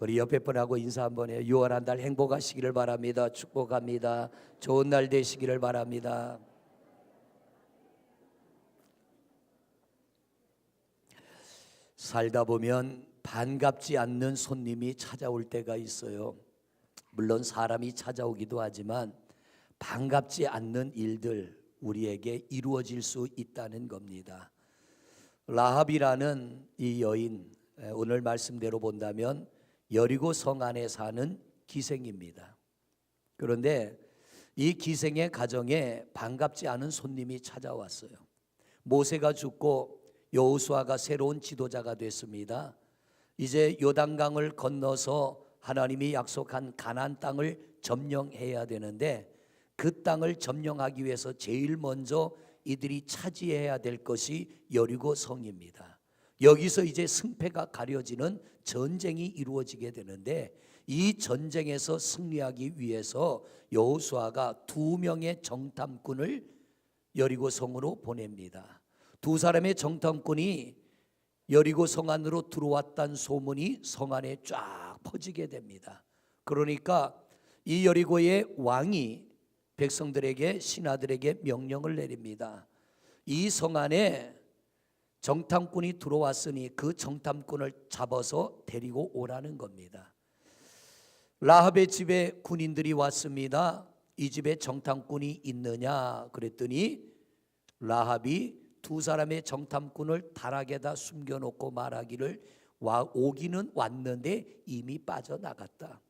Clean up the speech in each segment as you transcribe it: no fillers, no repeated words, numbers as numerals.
우리 옆에 분하고 인사 한번 해요. 6월 한 달 행복하시기를 바랍니다. 축복합니다. 좋은 날 되시기를 바랍니다. 살다 보면 반갑지 않는 손님이 찾아올 때가 있어요. 물론 사람이 찾아오기도 하지만 반갑지 않는 일들 우리에게 이루어질 수 있다는 겁니다. 라합이라는 이 여인, 오늘 말씀대로 본다면 여리고 성 안에 사는 기생입니다. 그런데 이 기생의 가정에 반갑지 않은 손님이 찾아왔어요. 모세가 죽고 여호수아가 새로운 지도자가 됐습니다. 이제 요단강을 건너서 하나님이 약속한 가나안 땅을 점령해야 되는데 그 땅을 점령하기 위해서 제일 먼저 이들이 차지해야 될 것이 여리고 성입니다. 여기서 이제 승패가 가려지는 전쟁이 이루어지게 되는데 이 전쟁에서 승리하기 위해서 여호수아가 2명의 정탐꾼을 여리고 성으로 보냅니다. 2사람의 정탐꾼이 여리고 성 안으로 들어왔다는 소문이 성 안에 쫙 퍼지게 됩니다. 그러니까 이 여리고의 왕이 백성들에게 신하들에게 명령을 내립니다. 이 성 안에 정탐꾼이 들어왔으니 그 정탐꾼을 잡아서 데리고 오라는 겁니다. 라합의 집에 군인들이 왔습니다. 이 집에 정탐꾼이 있느냐 그랬더니 라합이 2사람의 정탐꾼을 다락에다 숨겨놓고 말하기를 오기는 왔는데 이미 빠져나갔다.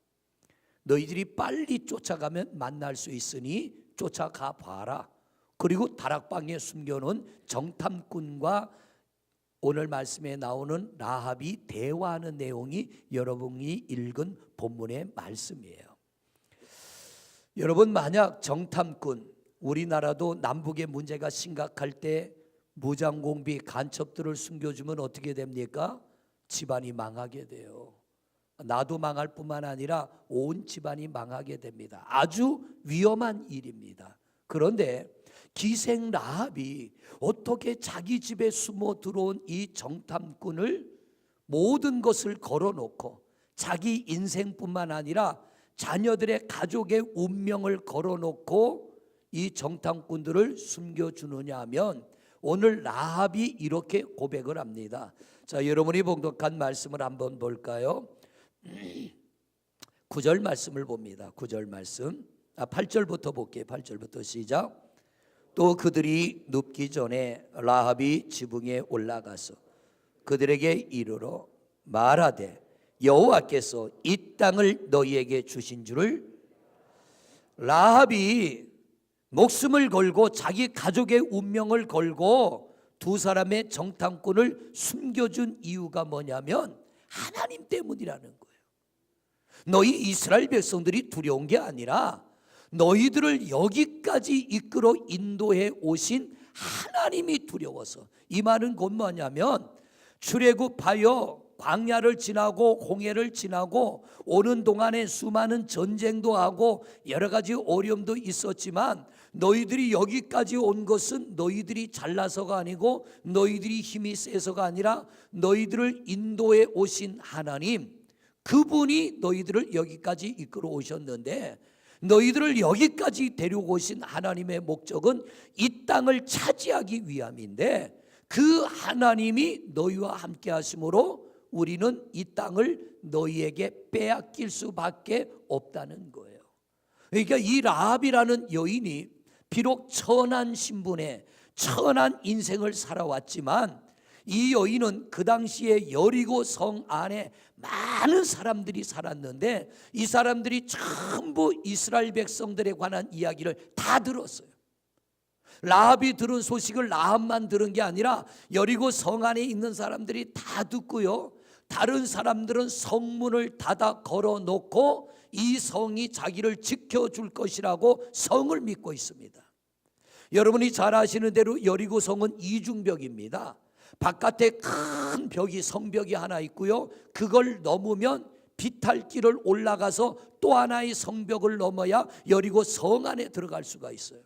너희들이 빨리 쫓아가면 만날 수 있으니 쫓아가 봐라. 그리고 다락방에 숨겨놓은 정탐꾼과 오늘 말씀에 나오는 라합이 대화하는 내용이 여러분이 읽은 본문의 말씀이에요. 여러분, 만약 정탐꾼, 우리나라도 남북의 문제가 심각할 때 무장공비 간첩들을 숨겨주면 어떻게 됩니까? 집안이 망하게 돼요. 나도 망할 뿐만 아니라 온 집안이 망하게 됩니다. 아주 위험한 일입니다. 그런데 기생 라합이 어떻게 자기 집에 숨어 들어온 이 정탐꾼을 모든 것을 걸어놓고 자기 인생뿐만 아니라 자녀들의 가족의 운명을 걸어놓고 이 정탐꾼들을 숨겨주느냐 하면 오늘 라합이 이렇게 고백을 합니다. 자, 여러분이 봉독한 말씀을 한번 볼까요? 9절 말씀을 봅니다. 9절 말씀 8절부터 볼게요. 8절부터 시작. 또 그들이 눕기 전에 라합이 지붕에 올라가서 그들에게 이르러 말하되 여호와께서 이 땅을 너희에게 주신 줄을. 라합이 목숨을 걸고 자기 가족의 운명을 걸고 2사람의 정탐꾼을 숨겨준 이유가 뭐냐면 하나님 때문이라는 거예요. 너희 이스라엘 백성들이 두려운 게 아니라 너희들을 여기까지 이끌어 인도해 오신 하나님이 두려워서. 이 말은 곧 뭐냐면 출애굽하여 광야를 지나고 홍해를 지나고 오는 동안에 수많은 전쟁도 하고 여러 가지 어려움도 있었지만 너희들이 여기까지 온 것은 너희들이 잘나서가 아니고 너희들이 힘이 세서가 아니라 너희들을 인도해 오신 하나님, 그분이 너희들을 여기까지 이끌어 오셨는데 너희들을 여기까지 데려오신 하나님의 목적은 이 땅을 차지하기 위함인데 그 하나님이 너희와 함께 하심으로 우리는 이 땅을 너희에게 빼앗길 수밖에 없다는 거예요. 그러니까 이 라합이라는 여인이 비록 천한 신분에 천한 인생을 살아왔지만 이 여인은 그 당시에 여리고 성 안에 많은 사람들이 살았는데 이 사람들이 전부 이스라엘 백성들에 관한 이야기를 다 들었어요. 라합이 들은 소식을 라합만 들은 게 아니라 여리고 성 안에 있는 사람들이 다 듣고요, 다른 사람들은 성문을 닫아 걸어놓고 이 성이 자기를 지켜줄 것이라고 성을 믿고 있습니다. 여러분이 잘 아시는 대로 여리고 성은 이중벽입니다. 바깥에 큰 벽이, 성벽이 하나 있고요, 그걸 넘으면 비탈길을 올라가서 또 하나의 성벽을 넘어야 여리고 성 안에 들어갈 수가 있어요.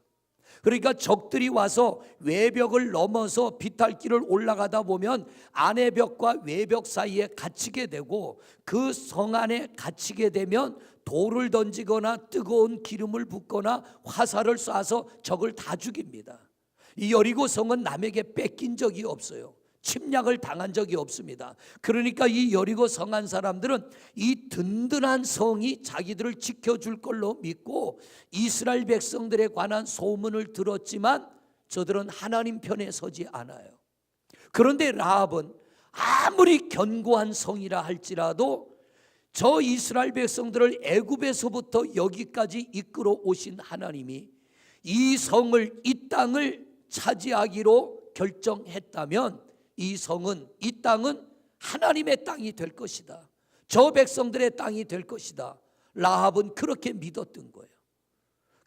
그러니까 적들이 와서 외벽을 넘어서 비탈길을 올라가다 보면 안의 벽과 외벽 사이에 갇히게 되고, 그 성 안에 갇히게 되면 돌을 던지거나 뜨거운 기름을 붓거나 화살을 쏴서 적을 다 죽입니다. 이 여리고 성은 남에게 뺏긴 적이 없어요. 침략을 당한 적이 없습니다. 그러니까 이 여리고 성한 사람들은 이 든든한 성이 자기들을 지켜줄 걸로 믿고 이스라엘 백성들에 관한 소문을 들었지만 저들은 하나님 편에 서지 않아요. 그런데 라합은 아무리 견고한 성이라 할지라도 저 이스라엘 백성들을 애굽에서부터 여기까지 이끌어 오신 하나님이 이 성을, 이 땅을 차지하기로 결정했다면 이 성은, 이 땅은 하나님의 땅이 될 것이다. 저 백성들의 땅이 될 것이다. 라합은 그렇게 믿었던 거예요.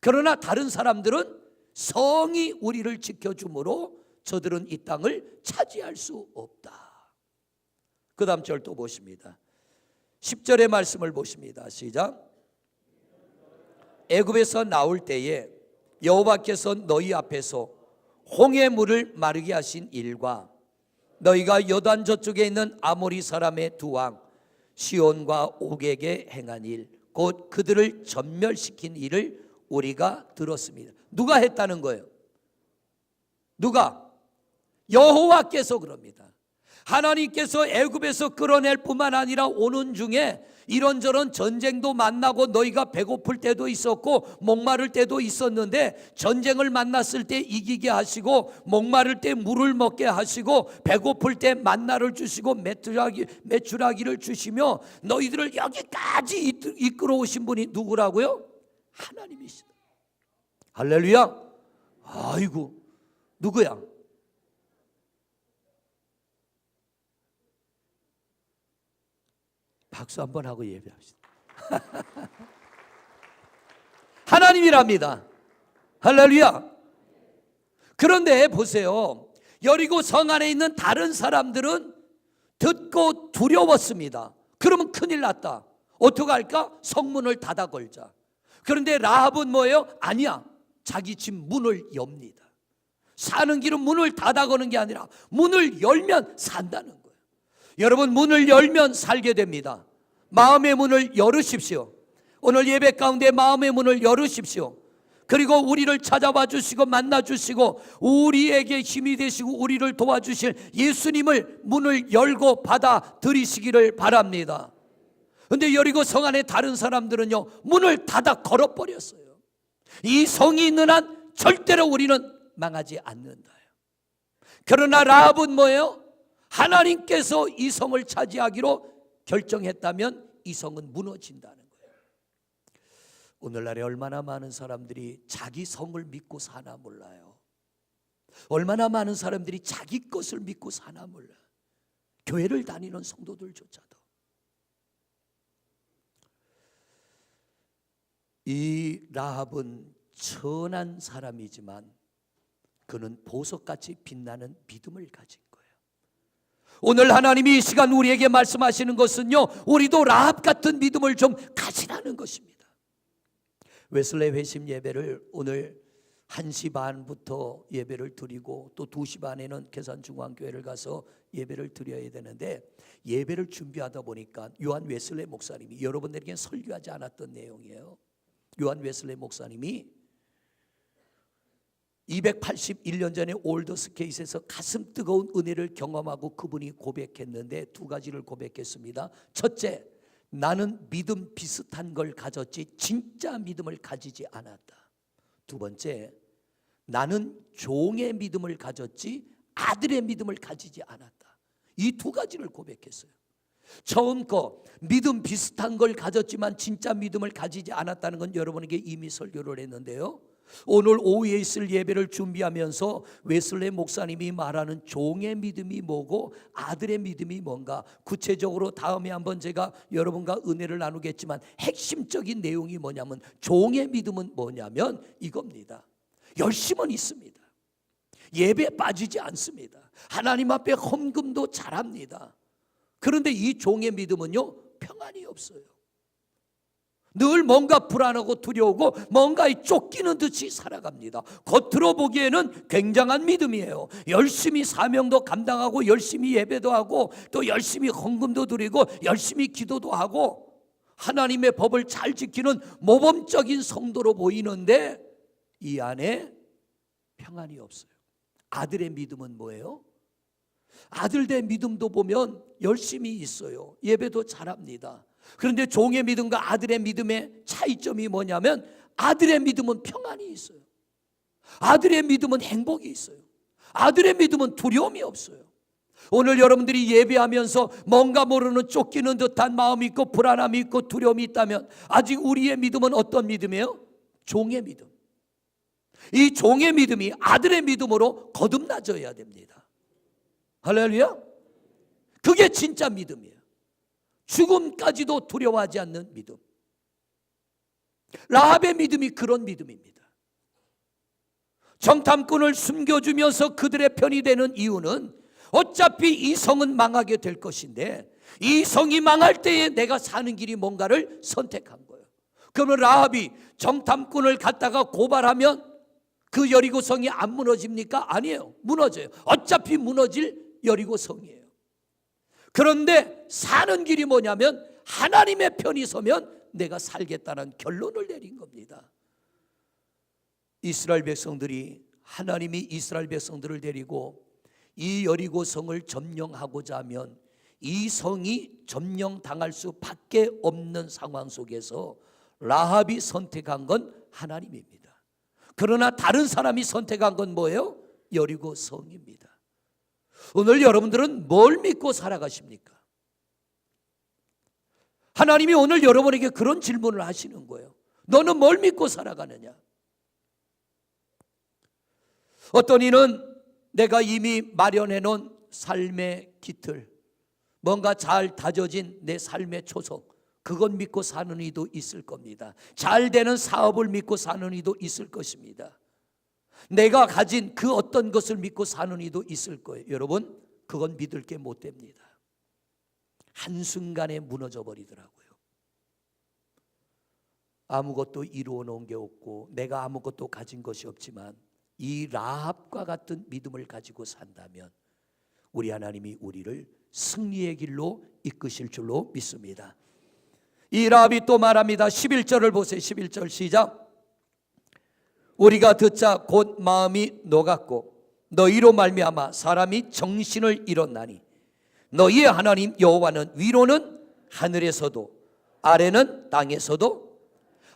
그러나 다른 사람들은 성이 우리를 지켜주므로 저들은 이 땅을 차지할 수 없다. 그 다음 절 또 보십니다. 10절의 말씀을 보십니다. 시작. 애굽에서 나올 때에 여호와께서 너희 앞에서 홍해 물을 마르게 하신 일과 너희가 요단 저쪽에 있는 아모리 사람의 두 왕 시온과 옥에게 행한 일, 곧 그들을 전멸시킨 일을 우리가 들었습니다. 누가 했다는 거예요? 누가? 여호와께서 그럽니다. 하나님께서 애굽에서 끌어낼 뿐만 아니라 오는 중에 이런저런 전쟁도 만나고 너희가 배고플 때도 있었고 목마를 때도 있었는데, 전쟁을 만났을 때 이기게 하시고 목마를 때 물을 먹게 하시고 배고플 때 만나를 주시고 메추라기를 주시며 너희들을 여기까지 이끌어 오신 분이 누구라고요? 하나님이시다. 할렐루야. 아이고, 누구야? 박수 한번 하고 예배합시다. 하나님이랍니다. 할렐루야. 그런데 보세요. 여리고 성 안에 있는 다른 사람들은 듣고 두려웠습니다. 그러면 큰일 났다. 어떡할까? 성문을 닫아 걸자. 그런데 라합은 뭐예요? 아니야. 자기 집 문을 엽니다. 사는 길은 문을 닫아 거는 게 아니라 문을 열면 산다는 거예요. 여러분, 문을 열면 살게 됩니다. 마음의 문을 열으십시오. 오늘 예배 가운데 마음의 문을 열으십시오. 그리고 우리를 찾아와 주시고 만나 주시고 우리에게 힘이 되시고 우리를 도와주실 예수님을 문을 열고 받아들이시기를 바랍니다. 그런데 여리고 성 안에 다른 사람들은요, 문을 닫아 걸어버렸어요. 이 성이 있는 한 절대로 우리는 망하지 않는다. 그러나 라합은 뭐예요? 하나님께서 이 성을 차지하기로 결정했다면 이 성은 무너진다는 거예요. 오늘날에 얼마나 많은 사람들이 자기 성을 믿고 사나 몰라요. 얼마나 많은 사람들이 자기 것을 믿고 사나 몰라요. 교회를 다니는 성도들조차도. 이 라합은 천한 사람이지만 그는 보석같이 빛나는 믿음을 가진 거예요. 오늘 하나님이 이 시간 우리에게 말씀하시는 것은요, 우리도 라합 같은 믿음을 좀 가지라는 것입니다. 웨슬레 회심 예배를 오늘 1시 반부터 예배를 드리고 또 2시 반에는 계산중앙교회를 가서 예배를 드려야 되는데, 예배를 준비하다 보니까 요한 웨슬레 목사님이, 여러분들에게 설교하지 않았던 내용이에요. 요한 웨슬레 목사님이 281년 전에 올더스케이스에서 가슴 뜨거운 은혜를 경험하고 그분이 고백했는데 두 가지를 고백했습니다. 첫째, 나는 믿음 비슷한 걸 가졌지 진짜 믿음을 가지지 않았다. 두 번째, 나는 종의 믿음을 가졌지 아들의 믿음을 가지지 않았다. 이 두 가지를 고백했어요. 처음 거, 믿음 비슷한 걸 가졌지만 진짜 믿음을 가지지 않았다는 건 여러분에게 이미 설교를 했는데요, 오늘 오후에 있을 예배를 준비하면서 웨슬레 목사님이 말하는 종의 믿음이 뭐고 아들의 믿음이 뭔가, 구체적으로 다음에 한번 제가 여러분과 은혜를 나누겠지만 핵심적인 내용이 뭐냐면, 종의 믿음은 뭐냐면 이겁니다. 열심은 있습니다. 예배에 빠지지 않습니다. 하나님 앞에 헌금도 잘합니다. 그런데 이 종의 믿음은요, 평안이 없어요. 늘 뭔가 불안하고 두려우고 뭔가에 쫓기는 듯이 살아갑니다. 겉으로 보기에는 굉장한 믿음이에요. 열심히 사명도 감당하고 열심히 예배도 하고 또 열심히 헌금도 드리고 열심히 기도도 하고 하나님의 법을 잘 지키는 모범적인 성도로 보이는데 이 안에 평안이 없어요. 아들의 믿음은 뭐예요? 아들의 믿음도 보면 열심히 있어요. 예배도 잘합니다. 그런데 종의 믿음과 아들의 믿음의 차이점이 뭐냐면 아들의 믿음은 평안이 있어요. 아들의 믿음은 행복이 있어요. 아들의 믿음은 두려움이 없어요. 오늘 여러분들이 예배하면서 뭔가 모르는 쫓기는 듯한 마음이 있고 불안함이 있고 두려움이 있다면 아직 우리의 믿음은 어떤 믿음이에요? 종의 믿음. 이 종의 믿음이 아들의 믿음으로 거듭나져야 됩니다. 할렐루야. 그게 진짜 믿음이에요. 죽음까지도 두려워하지 않는 믿음. 라합의 믿음이 그런 믿음입니다. 정탐꾼을 숨겨주면서 그들의 편이 되는 이유는 어차피 이 성은 망하게 될 것인데 이 성이 망할 때에 내가 사는 길이 뭔가를 선택한 거예요. 그러면 라합이 정탐꾼을 갖다가 고발하면 그 여리고 성이 안 무너집니까? 아니에요. 무너져요. 어차피 무너질 여리고 성이에요. 그런데 사는 길이 뭐냐면 하나님의 편이 서면 내가 살겠다는 결론을 내린 겁니다. 이스라엘 백성들이 하나님이 이스라엘 백성들을 데리고 이 여리고 성을 점령하고자 하면 이 성이 점령당할 수밖에 없는 상황 속에서 라합이 선택한 건 하나님입니다. 그러나 다른 사람이 선택한 건 뭐예요? 여리고 성입니다. 오늘 여러분들은 뭘 믿고 살아가십니까? 하나님이 오늘 여러분에게 그런 질문을 하시는 거예요. 너는 뭘 믿고 살아가느냐? 어떤 이는 내가 이미 마련해 놓은 삶의 깃틀, 뭔가 잘 다져진 내 삶의 초석, 그건 믿고 사는 이도 있을 겁니다. 잘 되는 사업을 믿고 사는 이도 있을 것입니다. 내가 가진 그 어떤 것을 믿고 사는 이도 있을 거예요. 여러분, 그건 믿을 게 못 됩니다. 한순간에 무너져 버리더라고요. 아무것도 이루어 놓은 게 없고 내가 아무것도 가진 것이 없지만 이 라합과 같은 믿음을 가지고 산다면 우리 하나님이 우리를 승리의 길로 이끄실 줄로 믿습니다. 이 라합이 또 말합니다. 11절을 보세요. 11절 시작. 우리가 듣자 곧 마음이 녹았고 너희로 말미암아 사람이 정신을 잃었나니 너희의 하나님 여호와는 위로는 하늘에서도 아래는 땅에서도.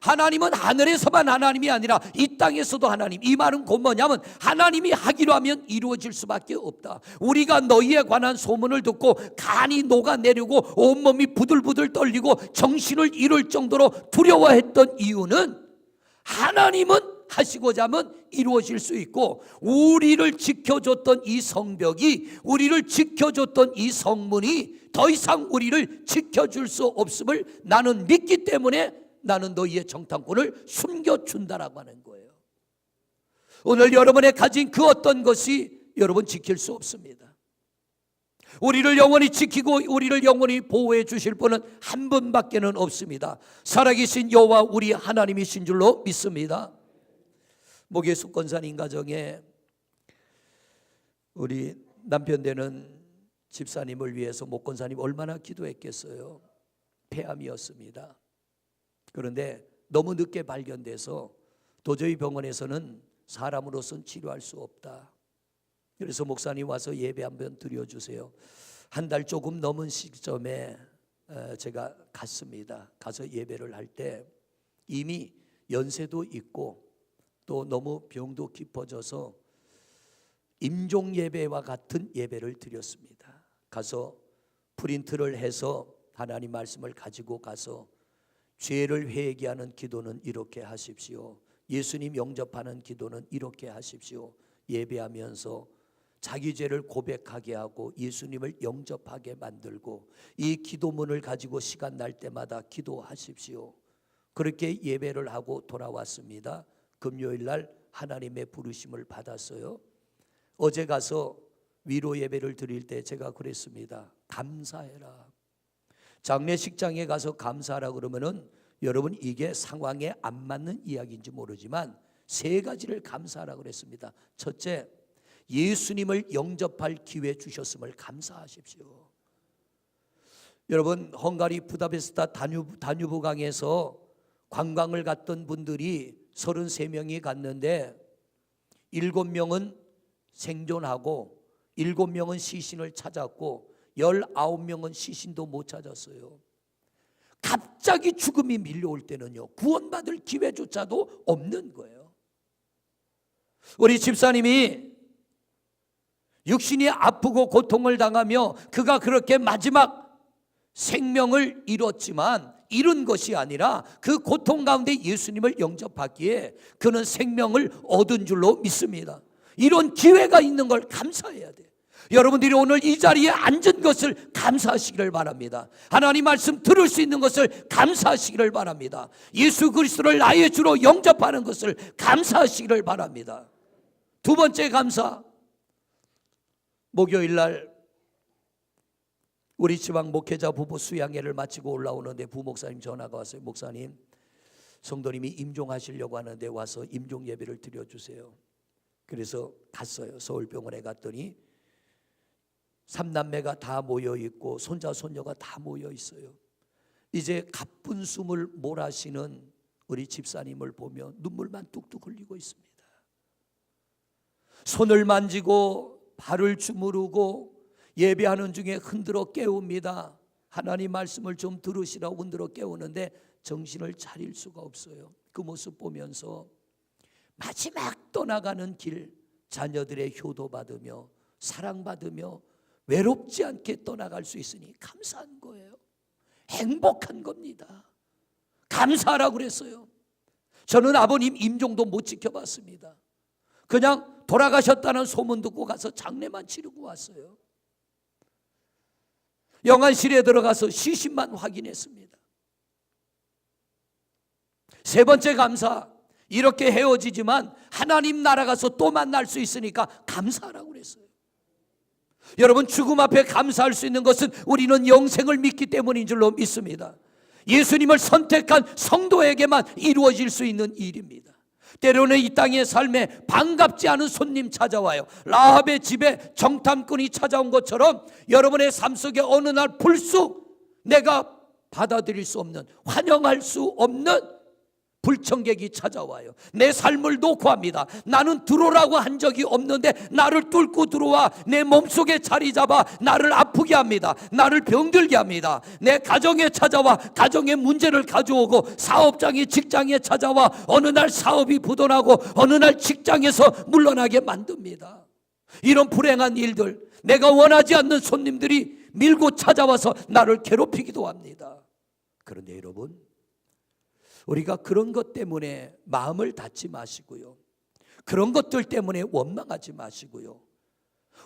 하나님은 하늘에서만 하나님이 아니라 이 땅에서도 하나님. 이 말은 곧 뭐냐면 하나님이 하기로 하면 이루어질 수밖에 없다. 우리가 너희에 관한 소문을 듣고 간이 녹아내리고 온몸이 부들부들 떨리고 정신을 잃을 정도로 두려워했던 이유는 하나님은 하시고자 하면 이루어질 수 있고 우리를 지켜줬던 이 성벽이, 우리를 지켜줬던 이 성문이 더 이상 우리를 지켜줄 수 없음을 나는 믿기 때문에 나는 너희의 정탐꾼을 숨겨준다라고 하는 거예요. 오늘 여러분의 가진 그 어떤 것이 여러분 지킬 수 없습니다. 우리를 영원히 지키고 우리를 영원히 보호해 주실 분은 한 분밖에는 없습니다. 살아계신 여호와 우리 하나님이신 줄로 믿습니다. 목의 숙건산인 가정에 우리 남편 되는 집사님을 위해서 목건사님 얼마나 기도했겠어요. 폐암이었습니다. 그런데 너무 늦게 발견돼서 도저히 병원에서는 사람으로서는 치료할 수 없다. 그래서 목사님 와서 예배 한번 드려주세요. 한 달 조금 넘은 시점에 제가 갔습니다. 가서 예배를 할 때 이미 연세도 있고 또 너무 병도 깊어져서 임종 예배와 같은 예배를 드렸습니다. 가서 프린트를 해서 하나님 말씀을 가지고 가서 죄를 회개하는 기도는 이렇게 하십시오. 예수님 영접하는 기도는 이렇게 하십시오. 예배하면서 자기 죄를 고백하게 하고 예수님을 영접하게 만들고 이 기도문을 가지고 시간 날 때마다 기도하십시오. 그렇게 예배를 하고 돌아왔습니다. 금요일 날 하나님의 부르심을 받았어요. 어제 가서 위로 예배를 드릴 때 제가 그랬습니다. 감사해라. 장례식장에 가서 감사하라 그러면은 여러분, 이게 상황에 안 맞는 이야기인지 모르지만 세 가지를 감사하라고 그랬습니다. 첫째, 예수님을 영접할 기회 주셨음을 감사하십시오. 여러분, 헝가리 부다페스트 다뉴브 강에서 관광을 갔던 분들이 33명이 갔는데 7명은 생존하고 7명은 시신을 찾았고 19명은 시신도 못 찾았어요. 갑자기 죽음이 밀려올 때는요, 구원받을 기회조차도 없는 거예요. 우리 집사님이 육신이 아프고 고통을 당하며 그가 그렇게 마지막 생명을 잃었지만 잃은 것이 아니라 그 고통 가운데 예수님을 영접하기에 그는 생명을 얻은 줄로 믿습니다. 이런 기회가 있는 걸 감사해야 돼요. 여러분들이 오늘 이 자리에 앉은 것을 감사하시기를 바랍니다. 하나님 말씀 들을 수 있는 것을 감사하시기를 바랍니다. 예수 그리스도를 나의 주로 영접하는 것을 감사하시기를 바랍니다. 두 번째 감사, 목요일 날 우리 지방 목회자 부부 수양회를 마치고 올라오는데 부목사님 전화가 왔어요. 목사님, 성도님이 임종하시려고 하는데 와서 임종 예배를 드려주세요. 그래서 갔어요. 서울병원에 갔더니 3남매가 다 모여 있고 손자 손녀가 다 모여 있어요. 이제 가쁜 숨을 몰아쉬는 우리 집사님을 보며 눈물만 뚝뚝 흘리고 있습니다. 손을 만지고 발을 주무르고 예배하는 중에 흔들어 깨웁니다. 하나님 말씀을 좀 들으시라고 흔들어 깨우는데 정신을 차릴 수가 없어요. 그 모습 보면서 마지막 떠나가는 길, 자녀들의 효도받으며 사랑받으며 외롭지 않게 떠나갈 수 있으니 감사한 거예요. 행복한 겁니다. 감사하라고 그랬어요. 저는 아버님 임종도 못 지켜봤습니다. 그냥 돌아가셨다는 소문 듣고 가서 장례만 치르고 왔어요. 영안실에 들어가서 시신만 확인했습니다. 세 번째 감사, 이렇게 헤어지지만 하나님 나라 가서 또 만날 수 있으니까 감사하라고 그랬어요. 여러분, 죽음 앞에 감사할 수 있는 것은 우리는 영생을 믿기 때문인 줄로 믿습니다. 예수님을 선택한 성도에게만 이루어질 수 있는 일입니다. 때로는 이 땅의 삶에 반갑지 않은 손님 찾아와요. 라합의 집에 정탐꾼이 찾아온 것처럼 여러분의 삶 속에 어느 날 불쑥 내가 받아들일 수 없는, 환영할 수 없는 불청객이 찾아와요. 내 삶을 놓고 합니다. 나는 들어오라고 한 적이 없는데 나를 뚫고 들어와 내 몸속에 자리 잡아 나를 아프게 합니다. 나를 병들게 합니다. 내 가정에 찾아와 가정의 문제를 가져오고, 사업장이 직장에 찾아와 어느 날 사업이 부도나고 어느 날 직장에서 물러나게 만듭니다. 이런 불행한 일들, 내가 원하지 않는 손님들이 밀고 찾아와서 나를 괴롭히기도 합니다. 그런데 여러분, 우리가 그런 것 때문에 마음을 닫지 마시고요, 그런 것들 때문에 원망하지 마시고요,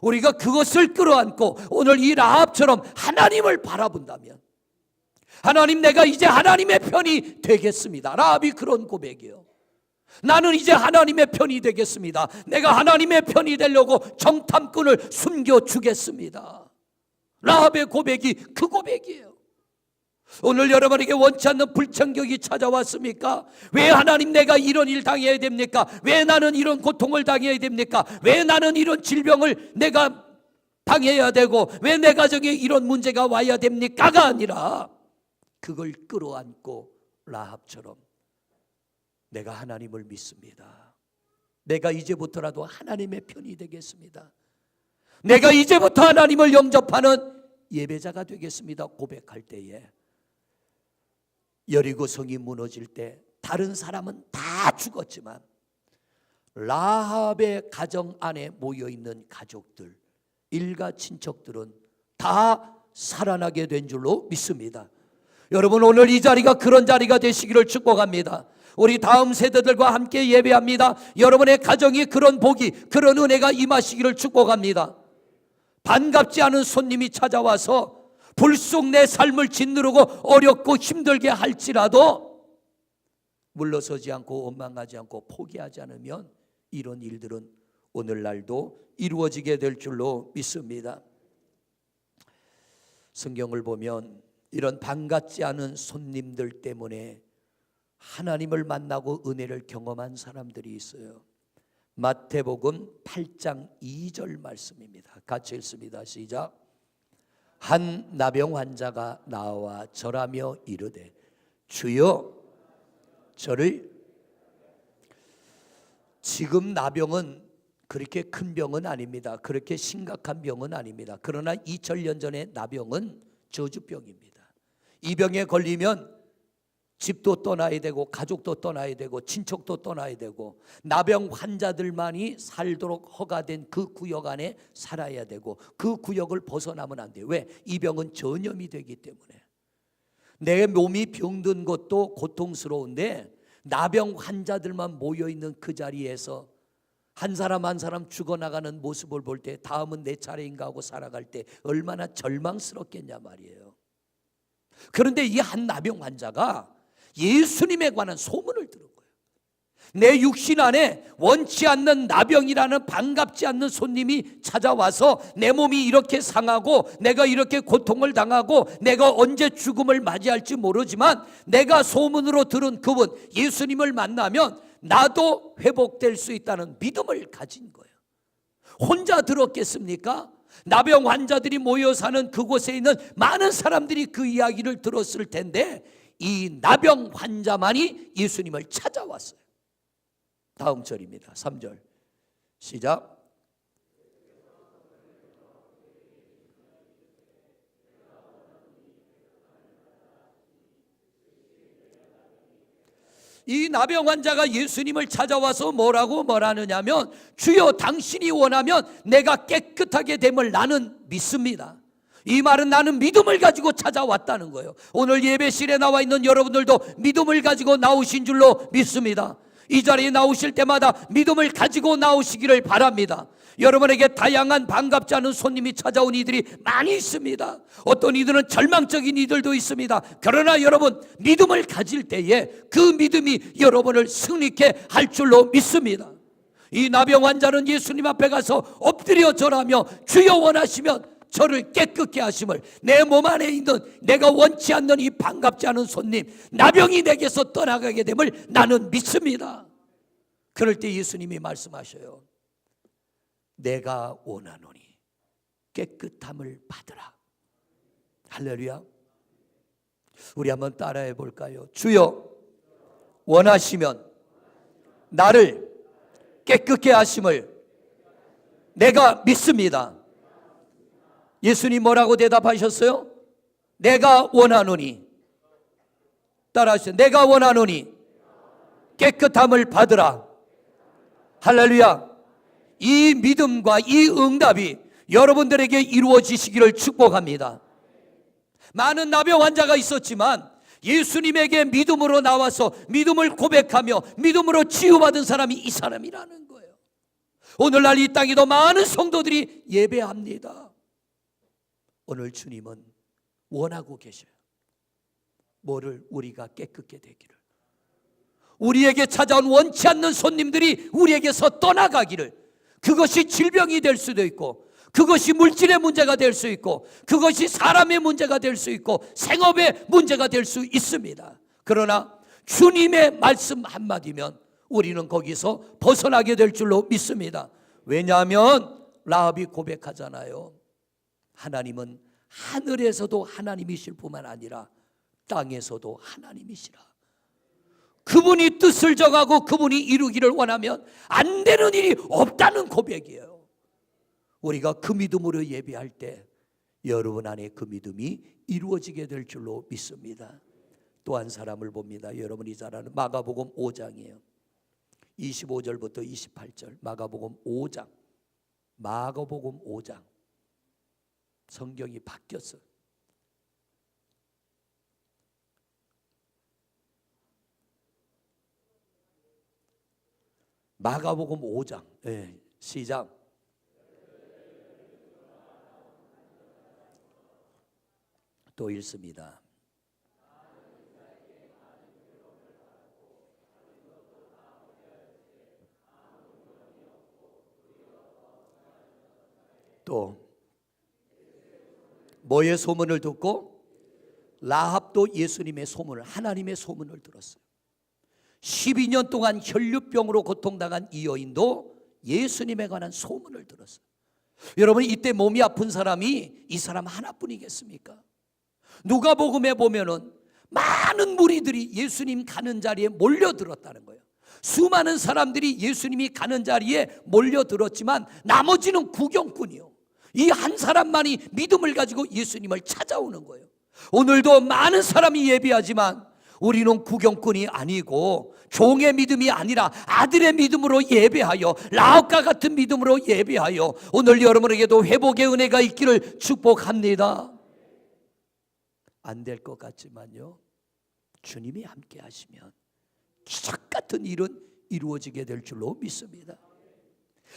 우리가 그것을 끌어안고 오늘 이 라합처럼 하나님을 바라본다면, 하나님, 내가 이제 하나님의 편이 되겠습니다. 라합이 그런 고백이에요. 나는 이제 하나님의 편이 되겠습니다. 내가 하나님의 편이 되려고 정탐꾼을 숨겨주겠습니다. 라합의 고백이 그 고백이에요. 오늘 여러분에게 원치 않는 불청객이 찾아왔습니까? 왜 하나님, 내가 이런 일 당해야 됩니까? 왜 나는 이런 고통을 당해야 됩니까? 왜 나는 이런 질병을 내가 당해야 되고 왜 내 가정에 이런 문제가 와야 됩니까가 아니라 그걸 끌어안고 라합처럼 내가 하나님을 믿습니다. 내가 이제부터라도 하나님의 편이 되겠습니다. 내가 이제부터 하나님을 영접하는 예배자가 되겠습니다. 고백할 때에 여리고 성이 무너질 때 다른 사람은 다 죽었지만 라합의 가정 안에 모여있는 가족들, 일가 친척들은 다 살아나게 된 줄로 믿습니다. 여러분, 오늘 이 자리가 그런 자리가 되시기를 축복합니다. 우리 다음 세대들과 함께 예배합니다. 여러분의 가정이 그런 복이, 그런 은혜가 임하시기를 축복합니다. 반갑지 않은 손님이 찾아와서 불쑥 내 삶을 짓누르고 어렵고 힘들게 할지라도 물러서지 않고 원망하지 않고 포기하지 않으면 이런 일들은 오늘날도 이루어지게 될 줄로 믿습니다. 성경을 보면 이런 반갑지 않은 손님들 때문에 하나님을 만나고 은혜를 경험한 사람들이 있어요. 마태복음 8장 2절 말씀입니다. 같이 읽습니다. 시작. 한 나병 환자가 나와 절하며 이르되 주여 저를. 지금 나병은 그렇게 큰 병은 아닙니다. 그렇게 심각한 병은 아닙니다. 그러나 2000년 전에 나병은 저주병입니다. 이 병에 걸리면 집도 떠나야 되고 가족도 떠나야 되고 친척도 떠나야 되고 나병 환자들만이 살도록 허가된 그 구역 안에 살아야 되고 그 구역을 벗어나면 안 돼요. 왜? 이 병은 전염이 되기 때문에. 내 몸이 병든 것도 고통스러운데 나병 환자들만 모여있는 그 자리에서 한 사람 한 사람 죽어나가는 모습을 볼 때 다음은 내 차례인가 하고 살아갈 때 얼마나 절망스럽겠냐 말이에요. 그런데 이 한 나병 환자가 예수님에 관한 소문을 들은 거예요. 내 육신 안에 원치 않는 나병이라는 반갑지 않는 손님이 찾아와서 내 몸이 이렇게 상하고 내가 이렇게 고통을 당하고 내가 언제 죽음을 맞이할지 모르지만 내가 소문으로 들은 그분 예수님을 만나면 나도 회복될 수 있다는 믿음을 가진 거예요. 혼자 들었겠습니까? 나병 환자들이 모여 사는 그곳에 있는 많은 사람들이 그 이야기를 들었을 텐데 이 나병 환자만이 예수님을 찾아왔어요. 다음 절입니다. 3절 시작. 이 나병 환자가 예수님을 찾아와서 뭐라고 말하느냐면 주여 당신이 원하면 내가 깨끗하게 됨을 나는 믿습니다. 이 말은 나는 믿음을 가지고 찾아왔다는 거예요. 오늘 예배실에 나와 있는 여러분들도 믿음을 가지고 나오신 줄로 믿습니다. 이 자리에 나오실 때마다 믿음을 가지고 나오시기를 바랍니다. 여러분에게 다양한 반갑지 않은 손님이 찾아온 이들이 많이 있습니다. 어떤 이들은 절망적인 이들도 있습니다. 그러나 여러분 믿음을 가질 때에 그 믿음이 여러분을 승리케 할 줄로 믿습니다. 이 나병 환자는 예수님 앞에 가서 엎드려 절하며 주여 원하시면 저를 깨끗게 하심을, 내 몸 안에 있는 내가 원치 않는 이 반갑지 않은 손님 나병이 내게서 떠나가게 됨을 나는 믿습니다. 그럴 때 예수님이 말씀하셔요. 내가 원하노니 깨끗함을 받으라. 할렐루야. 우리 한번 따라해 볼까요? 주여 원하시면 나를 깨끗게 하심을 내가 믿습니다. 예수님 뭐라고 대답하셨어요? 내가 원하노니, 따라하세요. 내가 원하노니 깨끗함을 받으라. 할렐루야. 이 믿음과 이 응답이 여러분들에게 이루어지시기를 축복합니다. 많은 나병 환자가 있었지만 예수님에게 믿음으로 나와서 믿음을 고백하며 믿음으로 치유받은 사람이 이 사람이라는 거예요. 오늘날 이 땅에도 많은 성도들이 예배합니다. 오늘 주님은 원하고 계셔요. 뭐를? 우리가 깨끗게 되기를. 우리에게 찾아온 원치 않는 손님들이 우리에게서 떠나가기를. 그것이 질병이 될 수도 있고 그것이 물질의 문제가 될 수 있고 그것이 사람의 문제가 될 수 있고 생업의 문제가 될 수 있습니다. 그러나 주님의 말씀 한마디면 우리는 거기서 벗어나게 될 줄로 믿습니다. 왜냐하면 라합이 고백하잖아요. 하나님은 하늘에서도 하나님이실 뿐만 아니라 땅에서도 하나님이시라. 그분이 뜻을 정하고 그분이 이루기를 원하면 안 되는 일이 없다는 고백이에요. 우리가 그 믿음으로 예배할 때 여러분 안에 그 믿음이 이루어지게 될 줄로 믿습니다. 또 한 사람을 봅니다. 여러분이 잘 아는 마가복음 5장이에요. 25절부터 28절. 마가복음 5장. 마가복음 5장. 성경이 바뀌었어요. 마가복음 5장. 네, 시작. 또 읽습니다. 또 뭐의 소문을 듣고? 라합도 예수님의 소문을, 하나님의 소문을 들었어요. 12년 동안 혈류병으로 고통당한 이 여인도 예수님에 관한 소문을 들었어요. 여러분, 이때 몸이 아픈 사람이 이 사람 하나뿐이겠습니까? 누가복음에 보면은 많은 무리들이 예수님 가는 자리에 몰려들었다는 거예요. 수많은 사람들이 예수님이 가는 자리에 몰려들었지만 나머지는 구경꾼이요. 이 한 사람만이 믿음을 가지고 예수님을 찾아오는 거예요. 오늘도 많은 사람이 예배하지만 우리는 구경꾼이 아니고 종의 믿음이 아니라 아들의 믿음으로 예배하여 라합과 같은 믿음으로 예배하여 오늘 여러분에게도 회복의 은혜가 있기를 축복합니다. 안 될 것 같지만요, 주님이 함께 하시면 기적 같은 일은 이루어지게 될 줄로 믿습니다.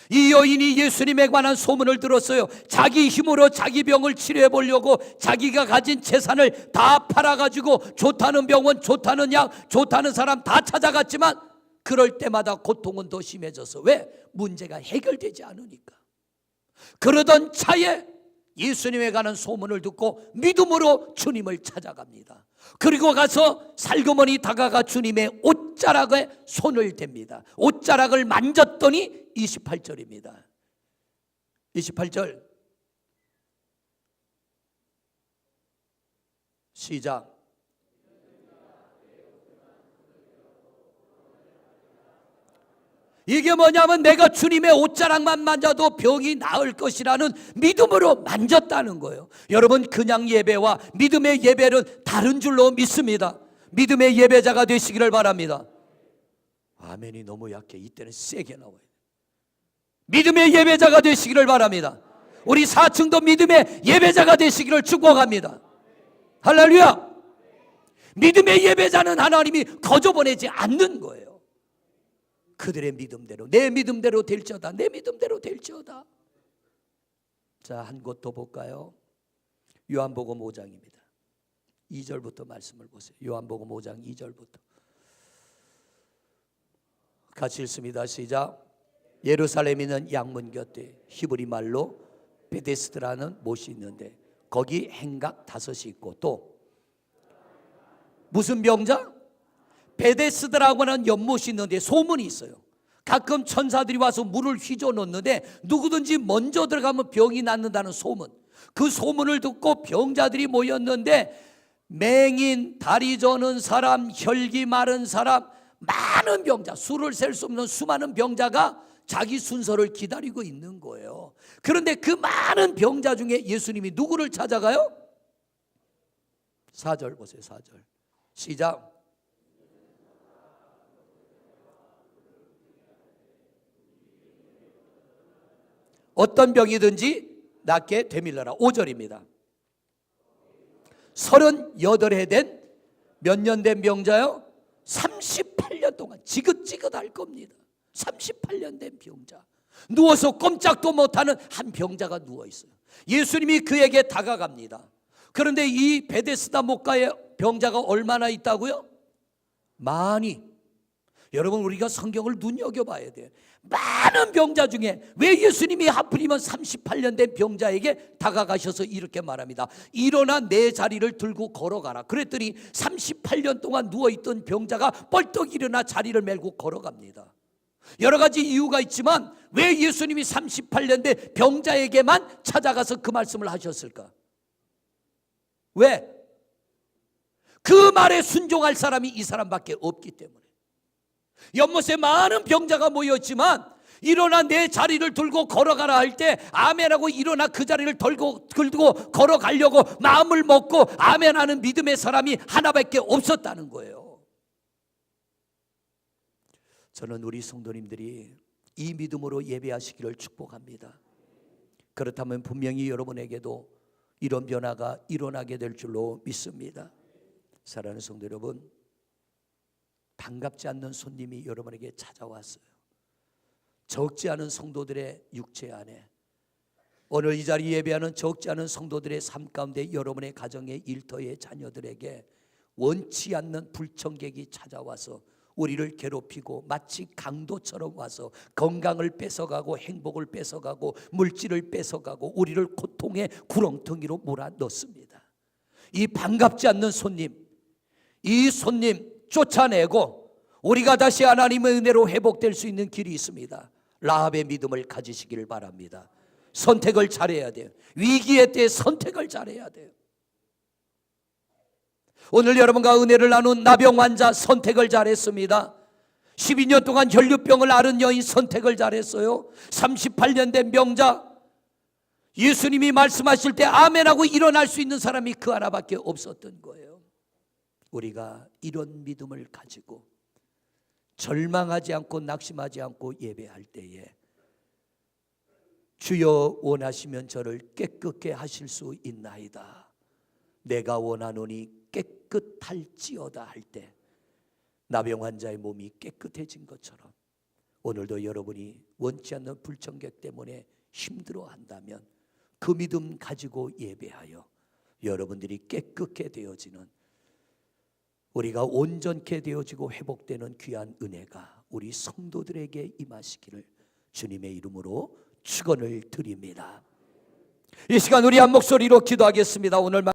이 여인이 예수님에 관한 소문을 들었어요. 자기 힘으로 자기 병을 치료해 보려고 자기가 가진 재산을 다 팔아가지고 좋다는 병원, 좋다는 약, 좋다는 사람 다 찾아갔지만 그럴 때마다 고통은 더 심해져서, 왜? 문제가 해결되지 않으니까. 그러던 차에 예수님에 관한 소문을 듣고 믿음으로 주님을 찾아갑니다. 그리고 가서 살그머니 다가가 주님의 옷자락에 손을 댑니다. 옷자락을 만졌더니 28절입니다. 28절 시작. 이게 뭐냐면 내가 주님의 옷자락만 만져도 병이 나을 것이라는 믿음으로 만졌다는 거예요. 여러분, 그냥 예배와 믿음의 예배는 다른 줄로 믿습니다. 믿음의 예배자가 되시기를 바랍니다. 아멘이 너무 약해. 이때는 세게 나와요. 믿음의 예배자가 되시기를 바랍니다. 우리 4층도 믿음의 예배자가 되시기를 축복합니다. 할렐루야. 믿음의 예배자는 하나님이 거저 보내지 않는 거예요. 그들의 믿음대로, 내 믿음대로 될지어다, 내 믿음대로 될지어다. 자, 한 곳 더 볼까요? 요한복음 5장입니다. 2절부터 말씀을 보세요. 요한복음 5장 2절부터 같이 읽습니다. 시작. 예루살렘에 있는 양문 곁에 히브리 말로 베데스다라는 못이 있는데 거기 행각 5이 있고 또 무슨 병자? 베데스다라고 하는 연못이 있는데 소문이 있어요. 가끔 천사들이 와서 물을 휘저 놓는데 누구든지 먼저 들어가면 병이 낫는다는 소문. 그 소문을 듣고 병자들이 모였는데 맹인, 다리 저는 사람, 혈기 마른 사람, 많은 병자, 수를 셀 수 없는 수많은 병자가 자기 순서를 기다리고 있는 거예요. 그런데 그 많은 병자 중에 예수님이 누구를 찾아가요? 4절 보세요. 4절 시작. 어떤 병이든지 낫게 되밀러라. 5절입니다. 38해 된 몇 년 된 병자요? 38년 동안 지긋지긋할 겁니다. 38년 된 병자, 누워서 꼼짝도 못하는 한 병자가 누워있어요. 예수님이 그에게 다가갑니다. 그런데 이 베데스다 못가에 병자가 얼마나 있다고요? 많이. 여러분, 우리가 성경을 눈여겨봐야 돼요. 많은 병자 중에 왜 예수님이 하필이면 38년 된 병자에게 다가가셔서 이렇게 말합니다. 일어나 내 자리를 들고 걸어가라. 그랬더니 38년 동안 누워있던 병자가 벌떡 일어나 자리를 메고 걸어갑니다. 여러 가지 이유가 있지만 왜 예수님이 38년 된 병자에게만 찾아가서 그 말씀을 하셨을까? 왜? 그 말에 순종할 사람이 이 사람밖에 없기 때문에. 연못에 많은 병자가 모였지만 일어나 내 자리를 들고 걸어가라 할 때 아멘하고 일어나 그 자리를 들고 걸어가려고 마음을 먹고 아멘하는 믿음의 사람이 하나밖에 없었다는 거예요. 저는 우리 성도님들이 이 믿음으로 예배하시기를 축복합니다. 그렇다면 분명히 여러분에게도 이런 변화가 일어나게 될 줄로 믿습니다. 사랑하는 성도 여러분, 반갑지 않는 손님이 여러분에게 찾아왔어요. 적지 않은 성도들의 육체 안에, 오늘 이 자리 예배하는 적지 않은 성도들의 삶 가운데 여러분의 가정의 일터의 자녀들에게 원치 않는 불청객이 찾아와서 우리를 괴롭히고 마치 강도처럼 와서 건강을 뺏어가고 행복을 뺏어가고 물질을 뺏어가고 우리를 고통의 구렁텅이로 몰아넣습니다. 이 반갑지 않는 손님, 이 손님 쫓아내고 우리가 다시 하나님의 은혜로 회복될 수 있는 길이 있습니다. 라합의 믿음을 가지시기를 바랍니다. 선택을 잘해야 돼요. 위기의 때에 선택을 잘해야 돼요. 오늘 여러분과 은혜를 나눈 나병 환자 선택을 잘했습니다. 12년 동안 혈류병을 앓은 여인 선택을 잘했어요. 38년 된 병자, 예수님이 말씀하실 때 아멘하고 일어날 수 있는 사람이 그 하나밖에 없었던 거예요. 우리가 이런 믿음을 가지고 절망하지 않고 낙심하지 않고 예배할 때에 주여 원하시면 저를 깨끗게 하실 수 있나이다. 내가 원하노니 깨끗할지어다 할 때 나병 환자의 몸이 깨끗해진 것처럼 오늘도 여러분이 원치 않는 불청객 때문에 힘들어한다면 그 믿음 가지고 예배하여 여러분들이 깨끗게 되어지는, 우리가 온전케 되어지고 회복되는 귀한 은혜가 우리 성도들에게 임하시기를 주님의 이름으로 축원을 드립니다. 이 시간 우리 한 목소리로 기도하겠습니다. 오늘